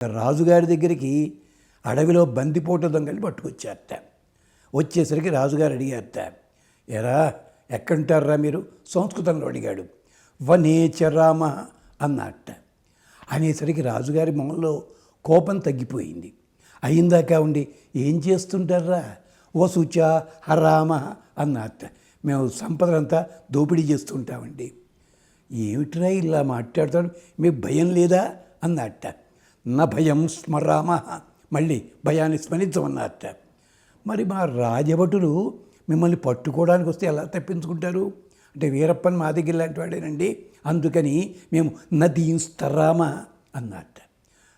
రాజుగారి దగ్గరికి అడవిలో బందిపోటు దొంగలు పట్టుకొచ్చారట. వచ్చేసరికి రాజుగారు అడిగారట, ఎరా ఎక్కడుంటారా మీరు? సంస్కృతంలో అడిగాడు. వనేచరామ అన్నట్ట. అనేసరికి రాజుగారి మొహంలో కోపం తగ్గిపోయింది. అయిందాకా ఉండి ఏం చేస్తుంటారా? ఓ సుచా హరామ అన్నట్ట. మేము సంపదలంతా దోపిడీ చేస్తుంటామండి. ఏమిట్రా ఇలా మాట్లాడతాడు, మీకు భయం లేదా అన్నట్ట. నా భయం స్మరామ, మళ్ళీ భయాన్ని స్మరించమన్నట్ట. మరి మా రాజభటులు మిమ్మల్ని పట్టుకోవడానికి వస్తే ఎలా తప్పించుకుంటారు అంటే, వీరప్పన్ మా దగ్గర లాంటి వాడేనండి, అందుకని మేము నదీస్తరామ అన్నట్ట.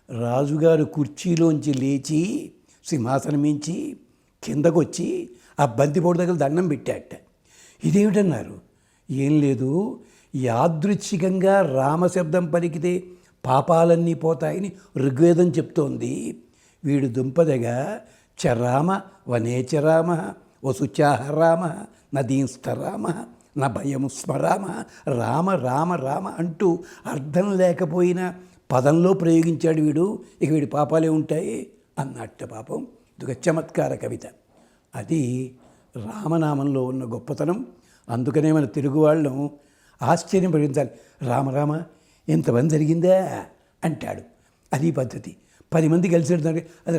రాజుగారు కుర్చీలోంచి లేచి సింహాసనం మించి కిందకొచ్చి ఆ బంతిపోటు దగ్గర దండం పెట్టాట. ఇదేమిటన్నారు? ఏం లేదు, యాదృచ్ఛికంగా రామశబ్దం పలికితే పాపాలన్నీ పోతాయని ఋగ్వేదం చెప్తోంది. వీడు దుంపదగా చరామ వనేచరామ వసుచాహరామ నదీంస్తరామ నా భయం స్మరామ, రామ రామ రామ అంటూ అర్థం లేకపోయినా పదంలో ప్రయోగించాడు వీడు. ఇక వీడి పాపాలే ఉంటాయి అన్నట్ట. పాపం ఇది ఒక చమత్కార కవిత. అది రామనామంలో ఉన్న గొప్పతనం. అందుకనే మన తెలుగు వాళ్ళం ఆశ్చర్యం పడించాలి. రామరామ ఎంతమంది జరిగిందా అంటాడు. అది పద్ధతి. 10 మంది కలిసి వెళ్తున్నారు, అది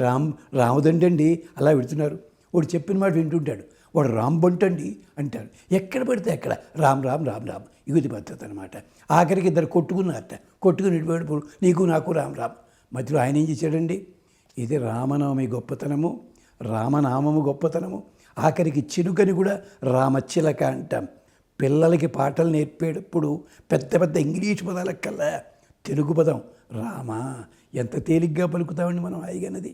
రామదండండి అలా పెడుతున్నారు. వాడు చెప్పిన మాట వింటుంటాడు, వాడు రాంబంటండి అంటాడు. ఎక్కడ పడితే ఎక్కడ రామ్ రామ్ రామ్ రామ్, ఇది పద్ధతి అనమాట. ఆఖరికి ఇద్దరు కొట్టుకున్నారట. కొట్టుకుని ఇటువైపు నీకు నాకు రామ్ రామ్. మధ్యలో ఆయన ఏం చేశాడండి? ఇది రామనవమి గొప్పతనము, రామనామము గొప్పతనము. ఆఖరికి చిలుకని కూడా రామచిలక అంటాం. పిల్లలకి పాటలు నేర్పేటప్పుడు పెద్ద పెద్ద ఇంగ్లీష్ పదాలకల్లా తెలుగు పదం రామ ఎంత తేలిగ్గా పలుకుతామండి మనం హాయిగానది.